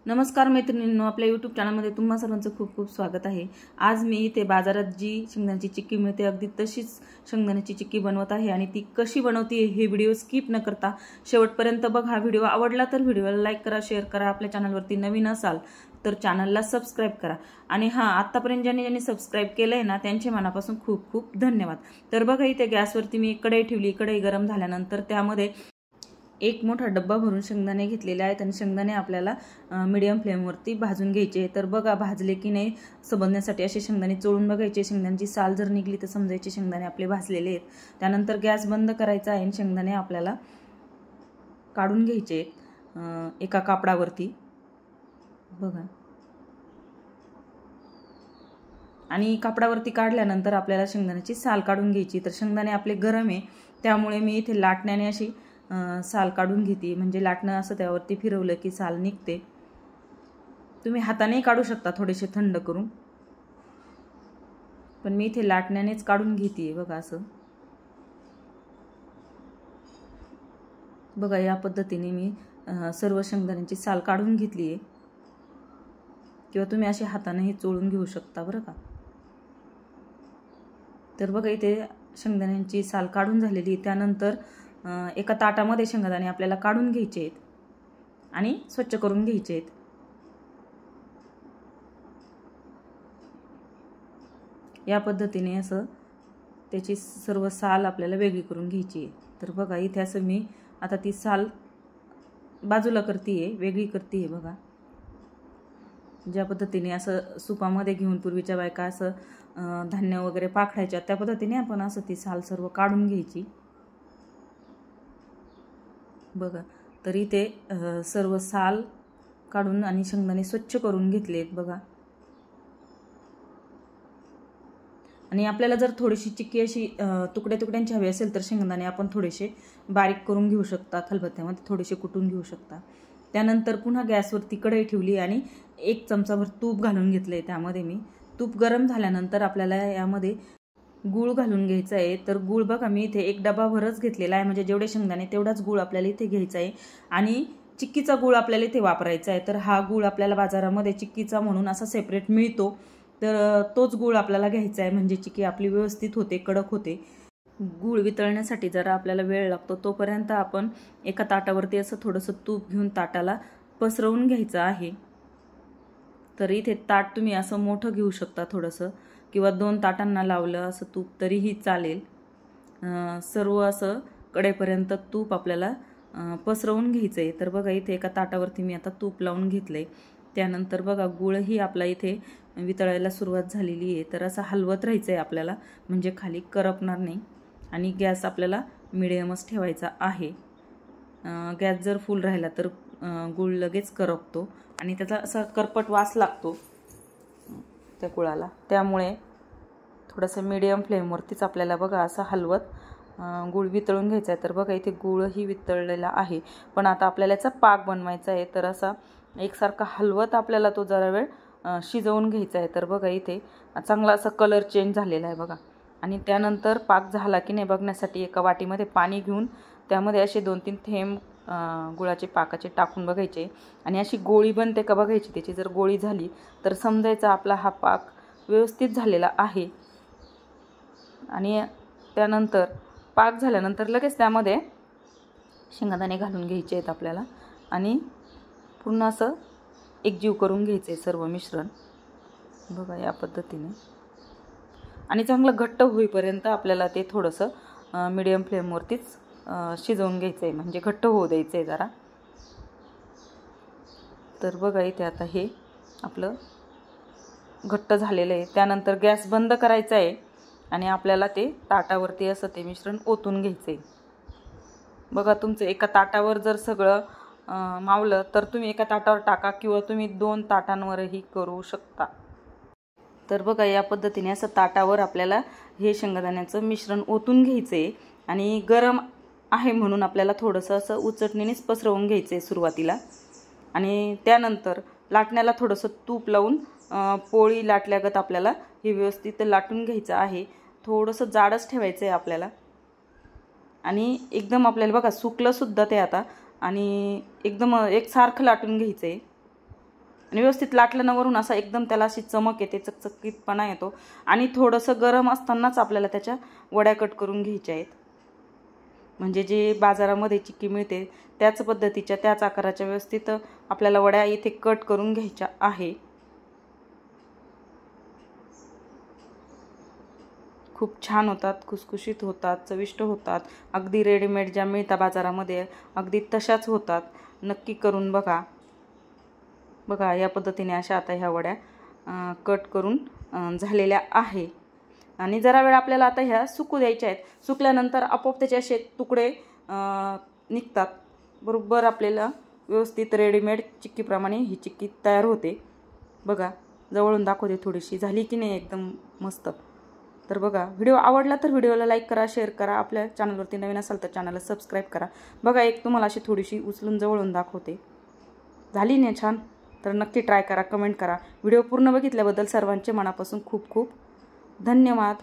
नमस्कार मैत्रिणींनो, आपल्या यूट्यूब चॅनलमध्ये तुम्हा सर्वांचं खूप खूप स्वागत आहे। आज मी इथे बाजारात जी शेंगदाण्याची चिक्की मिळते अगदी तशीच शेंगदाण्याची चिक्की बनवत आहे आणि ती कशी बनवते हे व्हिडिओ स्किप न करता शेवटपर्यंत बघा। हा व्हिडिओ आवडला तर व्हिडिओला लाईक करा, शेअर करा, आपल्या चॅनलवरती नवीन असाल तर चॅनलला सबस्क्राइब करा आणि आतापर्यंत ज्यांनी सबस्क्राइब केलंय ना त्यांचे मनापासून खूप खूप धन्यवाद। तर बघा इथे गॅसवरती मी कढई ठेवली, कढई गरम झाल्यानंतर त्यामध्ये एक मोठा डब्बा भरून शेंगदाणे घेतलेले आहेत आणि शेंगदाणे आपल्याला मीडियम फ्लेमवरती भाजून घ्यायचे। तर बघा भाजले की नाही समजण्यासाठी असे शेंगदाणे चोळून बघायचे। शेंगदाण्याची साल जर निघली तर समजायचे शेंगदाणे आपले भाजलेले आहेत। त्यानंतर गॅस बंद करायचा आहे आणि शेंगदाणे आपल्याला काढून घ्यायचे एका कापडावरती बघा। आणि कापडावरती काढल्यानंतर आपल्याला शेंगदाण्याची साल काढून घ्यायची। तर शेंगदाणे आपले गरम आहे त्यामुळे मी इथे लाटण्याने अशी साल काढून घेते, म्हणजे लाटणं असं त्यावरती फिरवलं की साल निघते। तुम्ही हाताने काढू शकता थोडेसे थंड करून, पण मी इथे लाटण्यानेच काढून घेते बघा। असं बघा या पद्धतीने मी सर्व शेंगदाण्याची साल काढून घेतली आहे, किंवा तुम्ही असे हातानेही चोळून घेऊ शकता बरं का। तर बघा इथे शेंगदाण्यांची साल काढून झालेली आहे। त्यानंतर एका ताटामध्ये शेंगदाणे आपल्याला काढून घ्यायचे आहेत आणि स्वच्छ करून घ्यायचे आहेत। या पद्धतीने असं त्याची सर्व साल आपल्याला वेगळी करून घ्यायची आहे। तर बघा इथे असं मी आता ती साल बाजूला करतेय, वेगळी करतेय बघा। ज्या पद्धतीने असं सुपामध्ये घेऊन पूर्वीच्या बायका असं धान्य वगैरे पाखडायच्या त्या पद्धतीने आपण असं ती साल सर्व काढून घ्यायची बघा। तर इथे सर्व साल काढून आणि शेंगदाणे स्वच्छ करून घेतलेत बघा। आणि आपल्याला जर थोडीशी चिक्की अशी तुकड्या तुकड्यांची हवी असेल तर शेंगदाणे आपण थोडेसे बारीक करून घेऊ शकता, खलबत्त्यामध्ये थोडेसे कुटून घेऊ शकता। त्यानंतर पुन्हा गॅसवरती कढई ठेवली आणि 1 चमचाभर तूप घालून घेतले। त्यामध्ये मी तूप गरम झाल्यानंतर आपल्याला यामध्ये गूळ घालून घ्यायचा आहे। तर गूळ बघा मी इथे 1 डबाभरच घेतलेला आहे, म्हणजे जेवढे शेंगदाणे तेवढाच गूळ आपल्याला इथे घ्यायचा आहे आणि चिक्कीचा गूळ आपल्याला इथे वापरायचा आहे। तर हा गूळ आपल्याला बाजारामध्ये चिक्कीचा म्हणून असा सेपरेट मिळतो, तर तोच गूळ आपल्याला घ्यायचा आहे, म्हणजे चिक्की आपली व्यवस्थित होते, कडक होते। गूळ वितळण्यासाठी जरा आपल्याला वेळ लागतो, तोपर्यंत आपण एका ताटावरती असं थोडंसं तूप घेऊन ताटाला पसरवून घ्यायचं आहे। तर इथे ताट तुम्ही असं मोठं घेऊ शकता थोडंसं, किंवा 2 ताटांना लावलं असं तूप तरीही चालेल। सर्व असं कडेपर्यंत तूप आपल्याला पसरवून घ्यायचं आहे। तर बघा इथे एका ताटावरती मी आता तूप लावून घेतलंय। त्यानंतर बघा गूळही आपला इथे वितळायला सुरुवात झालेली आहे। तर असं हलवत राहायचं आहे आपल्याला, म्हणजे खाली करपणार नाही। आणि गॅस आपल्याला मिडियमच ठेवायचा आहे। गॅस जर फुल राहिला तर गूळ लगेच करपतो आणि त्याचा असा करपट वास लागतो त्या गुळाला, त्यामुळे थोडंसं मीडियम फ्लेमवरतीच आपल्याला बघा असं हलवत गूळ वितळून घ्यायचा आहे। तर बघा इथे गूळही वितळलेला आहे, पण आता आपल्याला याचा पाक बनवायचा आहे। तर असा एकसारखा हलवत आपल्याला तो जरा वेळ शिजवून घ्यायचा आहे। तर बघा इथे चांगला असा कलर चेंज झालेला आहे बघा। आणि त्यानंतर पाक झाला की नाही बघण्यासाठी एका वाटीमध्ये पाणी घेऊन त्यामध्ये असे 2-3 थेंब गुळाचे पाकाचे टाकून बघायचे आणि अशी गोळी बनते का बघायची। त्याची जर गोळी झाली तर समजायचा आपला हा पाक व्यवस्थित झालेला आहे। आणि त्यानंतर पाक झाल्यानंतर लगेच त्यामध्ये शेंगदाणे घालून घ्यायचे आहेत आपल्याला आणि पुन्हा असं एकजीव करून घ्यायचे सर्व मिश्रण बघा या पद्धतीने। आणि चांगलं घट्ट होईपर्यंत आपल्याला ते थोडंसं मीडियम फ्लेमवरतीच शिजवून घ्यायचं आहे, म्हणजे घट्ट होऊ द्यायचं आहे जरा। तर बघा इथे आता हे आपलं घट्ट झालेलं आहे। त्यानंतर गॅस बंद करायचा आहे आणि आपल्याला ते ताटावरती असं ते मिश्रण ओतून घ्यायचं आहे बघा। तुमचं एका ताटावर जर सगळं मावलं तर तुम्ही एका ताटावर टाका, किंवा तुम्ही 2 ताटांवरही करू शकता। तर बघा या पद्धतीने असं ताटावर आपल्याला हे शेंगदाण्याचं मिश्रण ओतून घ्यायचं आहे आणि गरम आहे म्हणून आपल्याला थोडंसं असं उचटणीनेच पसरवून घ्यायचं आहे सुरुवातीला। आणि त्यानंतर लाटण्याला थोडंसं तूप लावून पोळी लाटल्यागत आपल्याला हे व्यवस्थित लाटून घ्यायचं आहे। थोडंसं जाडच ठेवायचं आहे आपल्याला आणि एकदम आपल्याला बघा सुकलं सुद्धा ते आता आणि एकदम एकसारखं लाटून घ्यायचं आहे। आणि व्यवस्थित लाटलं ना वरून असं एकदम त्याला अशी चमक येते, चकचकीतपणा येतो आणि थोडंसं गरम असतानाच आपल्याला त्याच्या वड्या कट करून घ्यायच्या आहेत. म्हणजे जे बाजारामध्ये चिक्की मिळते त्याच पद्धतीच्या त्याच आकाराच्या व्यवस्थित आपल्याला वड्या इथे कट करून घ्यायच्या आहे. खूप छान होतात, खुसखुशीत होतात, चविष्ट होतात. अगदी रेडीमेड ज्या मिळतात बाजारामध्ये अगदी तशाच होतात. नक्की करून बघा. बघा या पद्धतीने अशा आता ह्या वड्या कट करून झालेल्या आहे. आणि जरा वेळ आपल्याला आता ह्या सुकू द्यायच्या आहेत. सुकल्यानंतर आपोआप त्याचे असे तुकडे निघतात. बरोबर आपल्याला व्यवस्थित रेडीमेड चिक्कीप्रमाणे ही चिक्की तयार होते. बघा जवळून दाखवते थोडीशी, झाली की नाही एकदम मस्त. तर बघा व्हिडिओ आवडला तर व्हिडिओला लाईक करा, शेअर करा. आपल्या चॅनलवरती नवीन असाल तर चॅनलला सबस्क्राईब करा. बघा एक तुम्हाला अशी थोडीशी उचलून जवळून दाखवते. झाली नाही छान? तर नक्की ट्राय करा, कमेंट करा. व्हिडिओ पूर्ण बघितल्याबद्दल सर्वांचे मनापासून खूप खूप धन्यवाद.